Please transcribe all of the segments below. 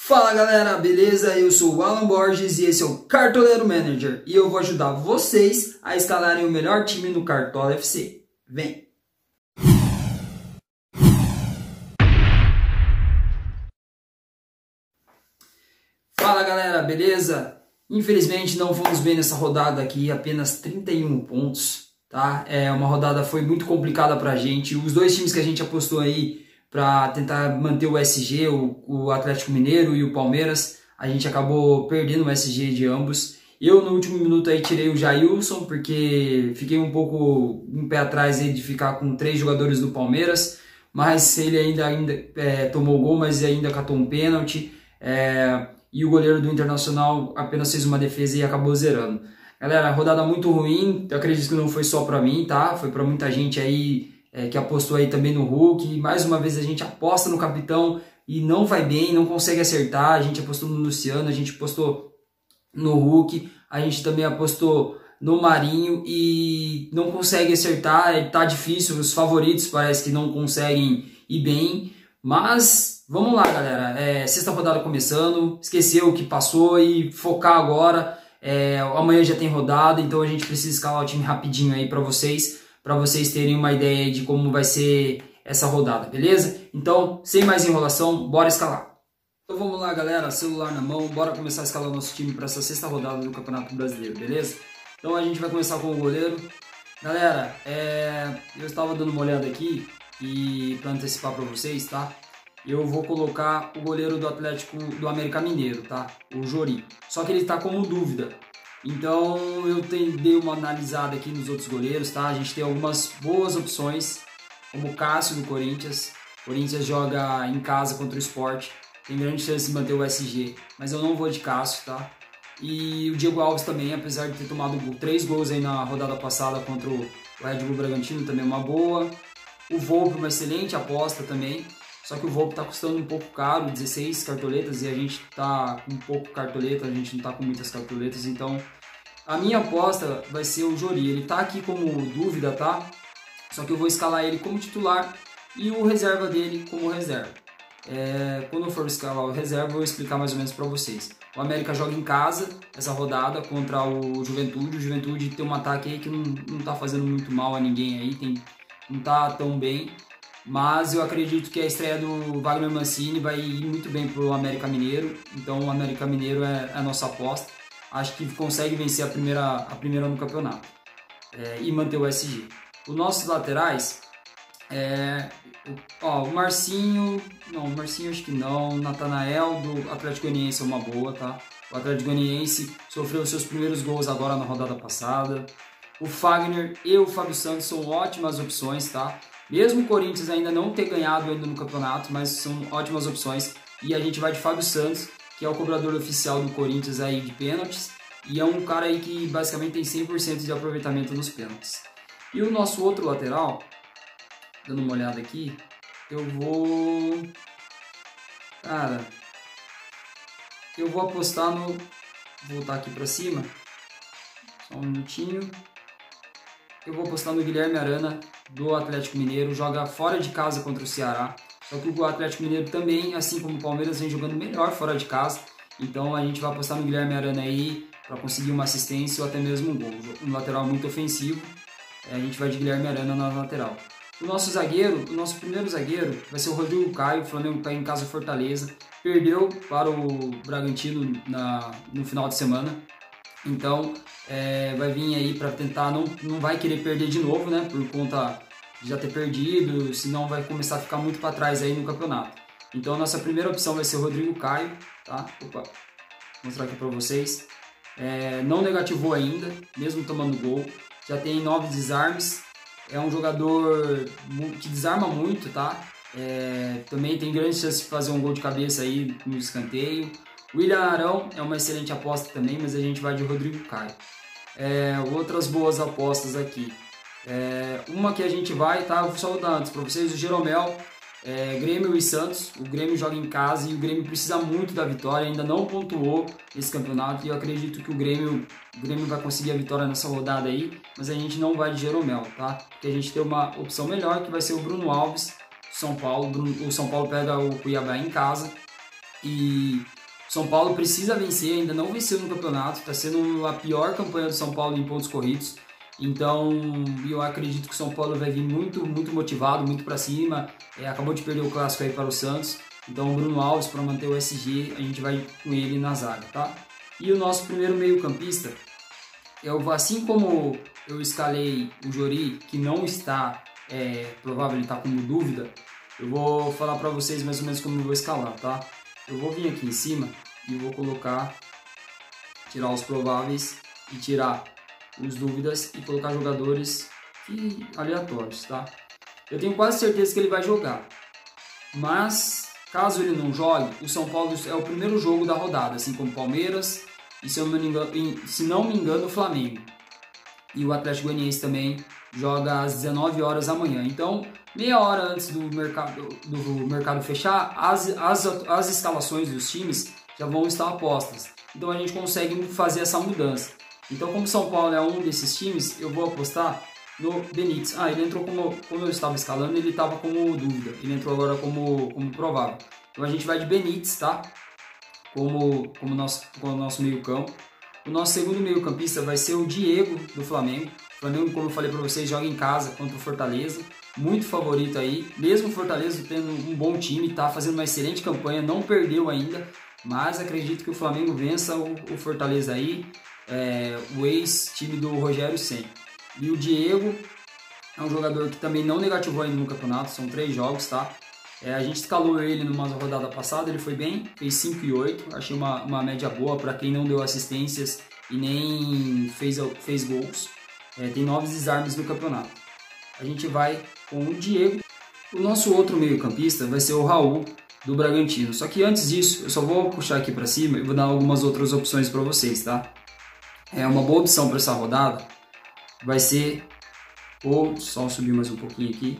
Fala galera, beleza? Eu sou o Alan Borges e esse é o Cartoleiro Manager e eu vou ajudar vocês a escalarem o melhor time no Cartola FC. Vem! Fala galera, beleza? Infelizmente não fomos bem nessa rodada aqui, apenas 31 pontos, tá? Uma rodada foi muito complicada pra gente. Os dois times que a gente apostou aí para tentar manter o SG, o Atlético Mineiro e o Palmeiras, a gente acabou perdendo o SG de ambos. Eu no último minuto aí tirei o Jailson, porque fiquei um pouco um pé atrás aí de ficar com 3 jogadores do Palmeiras, mas ele ainda tomou gol, mas ainda catou um pênalti, e o goleiro do Internacional apenas fez uma defesa e acabou zerando. Galera, rodada muito ruim, eu acredito que não foi só para mim, tá? Foi para muita gente aí que apostou aí também no Hulk. Mais uma vez a gente aposta no capitão e não vai bem, não consegue acertar. A gente apostou no Luciano, a gente apostou no Hulk, a gente também apostou no Marinho e não consegue acertar. Tá difícil, os favoritos parece que não conseguem ir bem, mas vamos lá galera, sexta rodada começando, esqueceu o que passou e focar agora. Amanhã já tem rodada, então a gente precisa escalar o time rapidinho aí para vocês terem uma ideia de como vai ser essa rodada, beleza? Então, sem mais enrolação, bora escalar. Então vamos lá, galera, celular na mão, bora começar a escalar o nosso time para essa sexta rodada do Campeonato Brasileiro, beleza? Então a gente vai começar com o goleiro. Galera, eu estava dando uma olhada aqui e para antecipar para vocês, tá? Eu vou colocar o goleiro do Atlético, do América Mineiro, tá? O Jori. Só que ele está como dúvida. Então eu dei uma analisada aqui nos outros goleiros, tá? A gente tem algumas boas opções, como o Cássio do Corinthians. O Corinthians joga em casa contra o Sport, tem grande chance de manter o SG, mas eu não vou de Cássio, tá? E o Diego Alves também, apesar de ter tomado 3 gols aí na rodada passada contra o Red Bull Bragantino, também é uma boa. O Volpe, uma excelente aposta também, só que o Volpe tá custando um pouco caro, 16 cartoletas, e a gente tá com pouco cartoleta, a gente não tá com muitas cartoletas, então a minha aposta vai ser o Jori. Ele tá aqui como dúvida, tá? Só que eu vou escalar ele como titular e o reserva dele como reserva. Quando eu for escalar o reserva, eu vou explicar mais ou menos para vocês. O América joga em casa essa rodada contra o Juventude. O Juventude tem um ataque aí que não tá fazendo muito mal a ninguém aí, não tá tão bem. Mas eu acredito que a estreia do Wagner Mancini vai ir muito bem pro América Mineiro. Então o América Mineiro é a nossa aposta. Acho que consegue vencer a primeira no campeonato e manter o SG. Os nossos laterais, o Marcinho, o Marcinho acho que não. O Natanael do Atlético Goianiense é uma boa, tá? O Atlético Goianiense sofreu seus primeiros gols agora na rodada passada. O Fagner e o Fábio Santos são ótimas opções, tá? Mesmo o Corinthians ainda não ter ganhado ainda no campeonato, mas são ótimas opções. E a gente vai de Fábio Santos, que é o cobrador oficial do Corinthians aí de pênaltis, e é um cara aí que basicamente tem 100% de aproveitamento nos pênaltis. E o nosso outro lateral, dando uma olhada aqui, eu vou apostar no, vou voltar aqui para cima, só um minutinho. Eu vou apostar no Guilherme Arana do Atlético Mineiro, joga fora de casa contra o Ceará. Só que o Atlético Mineiro também, assim como o Palmeiras, vem jogando melhor fora de casa. Então a gente vai apostar no Guilherme Arana aí para conseguir uma assistência ou até mesmo um gol. Um lateral muito ofensivo. A gente vai de Guilherme Arana na lateral. O nosso primeiro zagueiro vai ser o Rodrigo Caio. O Flamengo está em casa Fortaleza. Perdeu para o Bragantino no final de semana. Então vai vir aí para tentar, não vai querer perder de novo, né? Por conta de já ter perdido, senão vai começar a ficar muito para trás aí no campeonato. Então a nossa primeira opção vai ser o Rodrigo Caio, tá? Vou mostrar aqui para vocês. Não negativou ainda, mesmo tomando gol. Já tem 9 desarmes. É um jogador que desarma muito, tá? Também tem grande chance de fazer um gol de cabeça aí no escanteio. O William Arão é uma excelente aposta também, mas a gente vai de Rodrigo Caio. Outras boas apostas aqui. Uma que a gente vai, tá? Vou só dar antes para vocês, o Jeromel, Grêmio e Santos. O Grêmio joga em casa e o Grêmio precisa muito da vitória, ainda não pontuou esse campeonato e eu acredito que o Grêmio vai conseguir a vitória nessa rodada aí, mas a gente não vai de Jeromel, tá? Porque a gente tem uma opção melhor que vai ser o Bruno Alves, do São Paulo. O São Paulo pega o Cuiabá em casa e São Paulo precisa vencer, ainda não venceu no campeonato, está sendo a pior campanha do São Paulo em pontos corridos. Então eu acredito que o São Paulo vai vir muito motivado, muito para cima. Acabou de perder o clássico aí para o Santos. Então o Bruno Alves, para manter o SG, a gente vai com ele na zaga, tá? E o nosso primeiro meio campista, assim como eu escalei o Jori, que não está provável, ele está como dúvida, eu vou falar para vocês mais ou menos como eu vou escalar, tá? Eu vou vir aqui em cima e vou tirar os prováveis e tirar os dúvidas e colocar jogadores aleatórios, tá? Eu tenho quase certeza que ele vai jogar, mas caso ele não jogue, o São Paulo é o primeiro jogo da rodada, assim como o Palmeiras e se não me engano o Flamengo. E o Atlético Goianiense também joga às 19 horas amanhã. Então, meia hora antes do mercado fechar, as escalações dos times já vão estar postas. Então a gente consegue fazer essa mudança. Então, como São Paulo é um desses times, eu vou apostar no Benítez. Ele entrou como eu estava escalando, ele estava como dúvida. Ele entrou agora como provável. Então a gente vai de Benítez, tá? Como nosso meio campo. O nosso segundo meio campista vai ser o Diego, do Flamengo. O Flamengo, como eu falei para vocês, joga em casa contra o Fortaleza. Muito favorito aí. Mesmo o Fortaleza tendo um bom time, tá fazendo uma excelente campanha, não perdeu ainda. Mas acredito que o Flamengo vença o Fortaleza aí. O ex-time do Rogério Ceni. E o Diego é um jogador que também não negativou ainda no campeonato. São 3 jogos, tá? A gente escalou ele numa rodada passada, ele foi bem, fez 5 e 8, achei uma média boa para quem não deu assistências e nem fez gols. Tem 9 desarmes no campeonato. A gente vai com o Diego. O nosso outro meio campista vai ser o Raul, do Bragantino. Só que antes disso, eu só vou puxar aqui para cima e vou dar algumas outras opções para vocês, tá? Uma boa opção para essa rodada vai ser, só subir mais um pouquinho aqui,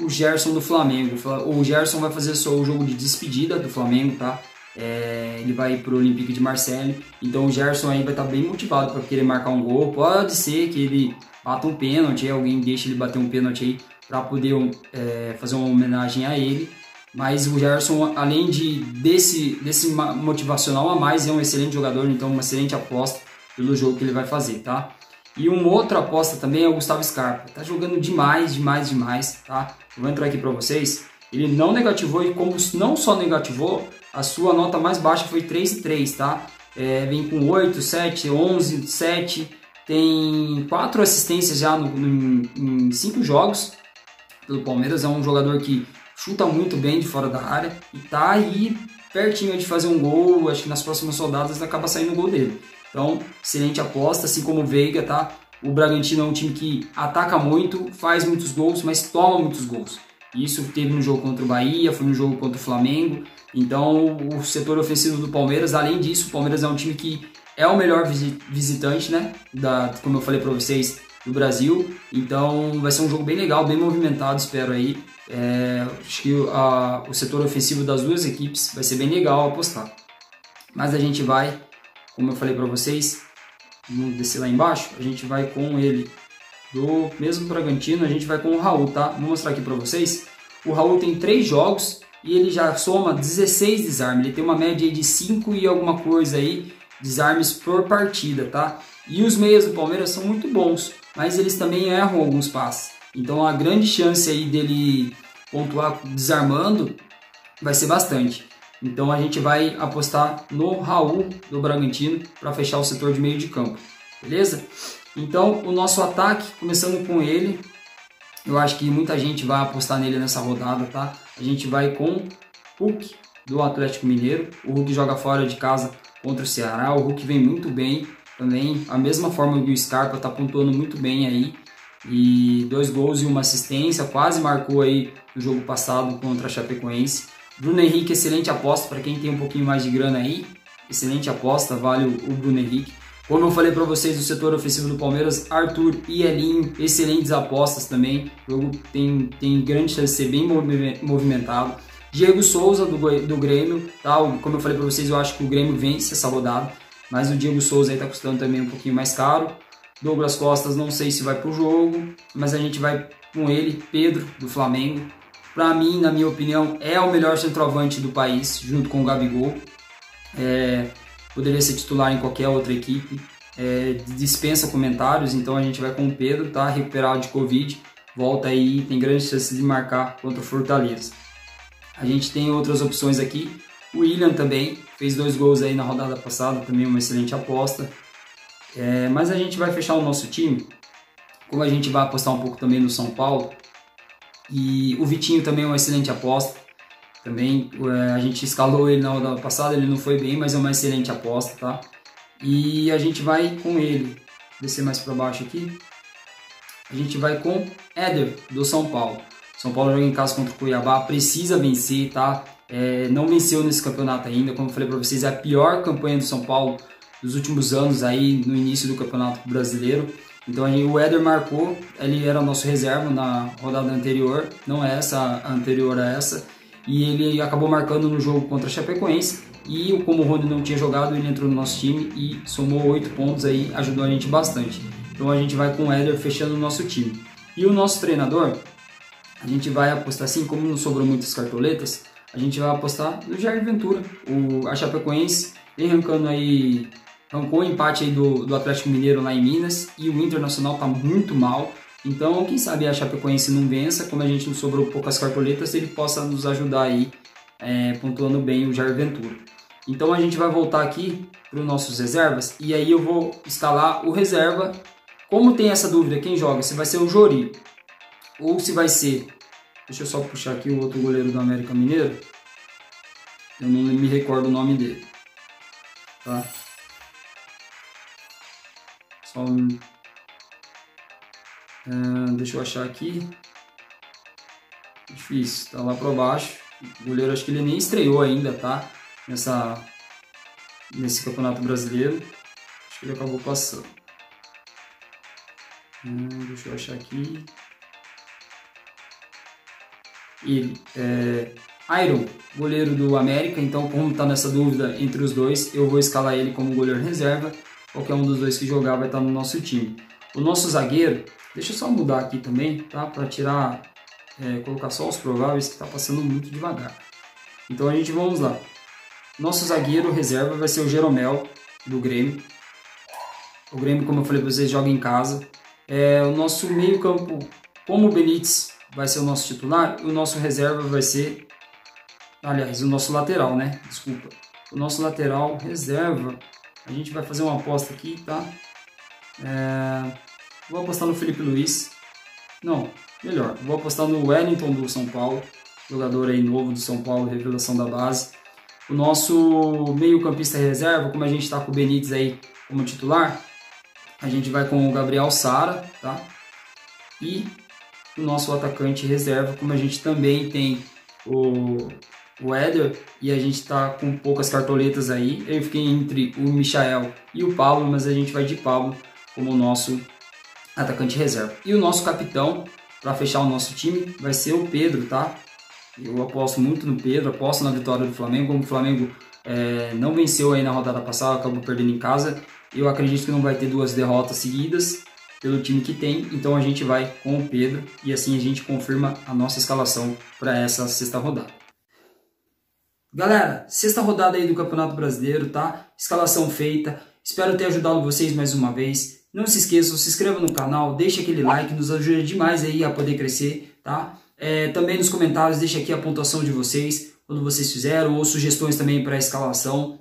o Gerson do Flamengo. O Gerson vai fazer só o jogo de despedida do Flamengo, tá? Ele vai para o Olympique de Marseille. Então o Gerson aí vai estar bem motivado para querer marcar um gol. Pode ser que ele bata um pênalti, alguém deixe ele bater um pênalti aí para poder fazer uma homenagem a ele. Mas o Gerson, além desse motivacional a mais, é um excelente jogador, então uma excelente aposta pelo jogo que ele vai fazer, tá? E uma outra aposta também é o Gustavo Scarpa. Tá jogando demais, tá? Eu vou entrar aqui para vocês. Ele não negativou e como não só negativou, a sua nota mais baixa foi 3,3, tá? Vem com 8, 7, 11, 7. Tem 4 assistências já em 5 jogos pelo Palmeiras. É um jogador que chuta muito bem de fora da área e tá aí pertinho de fazer um gol. Acho que nas próximas rodadas acaba saindo o gol dele. Então, excelente aposta, assim como o Veiga, tá? O Bragantino é um time que ataca muito, faz muitos gols, mas toma muitos gols. Isso teve no jogo contra o Bahia, foi no jogo contra o Flamengo. Então, o setor ofensivo do Palmeiras, além disso, o Palmeiras é um time que é o melhor visitante, né? Como eu falei para vocês, do Brasil. Então, vai ser um jogo bem legal, bem movimentado, espero aí. Acho que o setor ofensivo das duas equipes vai ser bem legal apostar. Mas a gente vai, como eu falei para vocês, vamos descer lá embaixo, a gente vai com ele do mesmo Bragantino, a gente vai com o Raul, tá? Vou mostrar aqui para vocês. O Raul tem 3 jogos e ele já soma 16 desarmes. Ele tem uma média aí de 5 e alguma coisa aí desarmes por partida, tá? E os meias do Palmeiras são muito bons, mas eles também erram alguns passes. Então a grande chance aí dele pontuar desarmando vai ser bastante. Então a gente vai apostar no Raul do Bragantino para fechar o setor de meio de campo, beleza? Então o nosso ataque, começando com ele, eu acho que muita gente vai apostar nele nessa rodada, tá? A gente vai com Hulk do Atlético Mineiro. O Hulk joga fora de casa contra o Ceará. O Hulk vem muito bem também, a mesma forma que o Scarpa, tá pontuando muito bem aí. E 2 gols e 1 assistência, quase marcou aí no jogo passado contra a Chapecoense. Bruno Henrique, excelente aposta para quem tem um pouquinho mais de grana aí. Excelente aposta, vale o Bruno Henrique. Como eu falei para vocês, o setor ofensivo do Palmeiras, Arthur e Elinho, excelentes apostas também. O jogo tem grande chance de ser bem movimentado. Diego Souza do Grêmio, tá? Como eu falei para vocês, eu acho que o Grêmio vence essa rodada, mas o Diego Souza aí tá custando também um pouquinho mais caro. Douglas Costa, não sei se vai pro jogo, mas a gente vai com ele, Pedro do Flamengo. Para mim, na minha opinião, é o melhor centroavante do país, junto com o Gabigol. Poderia ser titular em qualquer outra equipe, dispensa comentários. Então a gente vai com o Pedro, tá? Recuperado de Covid, volta aí, tem grandes chances de marcar contra o Fortaleza. A gente tem outras opções aqui, o William também, fez 2 gols aí na rodada passada, também uma excelente aposta. Mas a gente vai fechar o nosso time, como a gente vai apostar um pouco também no São Paulo, e o Vitinho também é uma excelente aposta. Também a gente escalou ele na rodada passada, ele não foi bem, mas é uma excelente aposta, tá? E a gente vai com ele, descer mais para baixo aqui, a gente vai com Éder, do São Paulo. São Paulo joga em casa contra o Cuiabá, precisa vencer, tá? Não venceu nesse campeonato ainda, como eu falei para vocês, é a pior campanha do São Paulo dos últimos anos aí no início do Campeonato Brasileiro. Então o Éder marcou, ele era nosso reserva na rodada anterior, não é essa, a anterior a essa, e ele acabou marcando no jogo contra a Chapecoense, e como o Rony não tinha jogado, ele entrou no nosso time e somou 8 pontos aí, ajudou a gente bastante. Então a gente vai com o Éder fechando o nosso time. E o nosso treinador, a gente vai apostar assim, como não sobrou muitas cartoletas, a gente vai apostar no Jair Ventura. A Chapecoense vem arrancou o empate aí do Atlético Mineiro lá em Minas, e o Internacional tá muito mal. Então, quem sabe a Chapecoense não vença, como a gente não sobrou poucas cartoletas, ele possa nos ajudar aí, pontuando bem o Jair Ventura. Então a gente vai voltar aqui para os nossos reservas, e aí eu vou escalar o reserva. Como tem essa dúvida, quem joga? Se vai ser o Jori, ou se vai ser... Deixa eu só puxar aqui o outro goleiro do América Mineiro. Eu não me recordo o nome dele. Tá? Só deixa eu achar aqui. Difícil, tá lá para baixo. O goleiro, acho que ele nem estreou ainda, tá? Nesse Campeonato Brasileiro. Acho que ele acabou passando. Deixa eu achar aqui. Ele Iron, goleiro do América. Então, como tá nessa dúvida entre os dois, eu vou escalar ele como goleiro reserva. Qualquer um dos dois que jogar vai estar no nosso time. O nosso zagueiro, deixa eu só mudar aqui também, tá? Para tirar, colocar só os prováveis, que tá passando muito devagar. Então vamos lá. Nosso zagueiro reserva vai ser o Jeromel, do Grêmio. O Grêmio, como eu falei para vocês, joga em casa. O nosso meio campo, como o Benítez vai ser o nosso titular, o nosso reserva vai ser... Aliás, o nosso lateral, né? Desculpa. O nosso lateral reserva, a gente vai fazer uma aposta aqui, tá? Vou apostar no Felipe Luiz. Não, melhor. Vou apostar no Wellington do São Paulo. Jogador aí novo do São Paulo, revelação da base. O nosso meio campista reserva, como a gente está com o Benítez aí como titular, a gente vai com o Gabriel Sara, tá? E o nosso atacante reserva, como a gente também tem o Éder, e a gente tá com poucas cartoletas aí, eu fiquei entre o Michael e o Pablo, mas a gente vai de Pablo como o nosso atacante reserva. E o nosso capitão, para fechar o nosso time, vai ser o Pedro, tá? Eu aposto muito no Pedro, aposto na vitória do Flamengo. Como o Flamengo não venceu aí na rodada passada, acabou perdendo em casa, eu acredito que não vai ter 2 derrotas seguidas pelo time que tem, então a gente vai com o Pedro, e assim a gente confirma a nossa escalação para essa sexta rodada. Galera, sexta rodada aí do Campeonato Brasileiro, tá? Escalação feita. Espero ter ajudado vocês mais uma vez. Não se esqueçam, se inscreva no canal, deixa aquele like, nos ajuda demais aí a poder crescer, tá? Também nos comentários deixa aqui a pontuação de vocês, quando vocês fizeram, ou sugestões também para a escalação.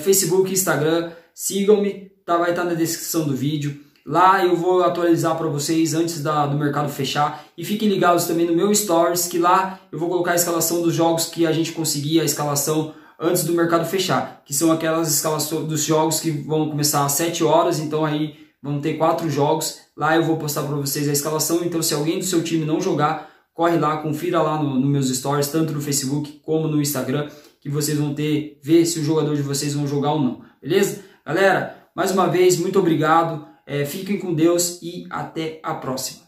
Facebook, Instagram, sigam-me, tá? Vai estar na descrição do vídeo. Lá eu vou atualizar para vocês antes do mercado fechar. E fiquem ligados também no meu Stories, que lá eu vou colocar a escalação dos jogos que a gente conseguir, a escalação antes do mercado fechar. Que são aquelas escalações dos jogos que vão começar às 7 horas, então aí vão ter 4 jogos. Lá eu vou postar para vocês a escalação, então se alguém do seu time não jogar, corre lá, confira lá no meus Stories, tanto no Facebook como no Instagram, que vocês vão ver se o jogador de vocês vão jogar ou não. Beleza? Galera, mais uma vez, muito obrigado. Fiquem com Deus e até a próxima.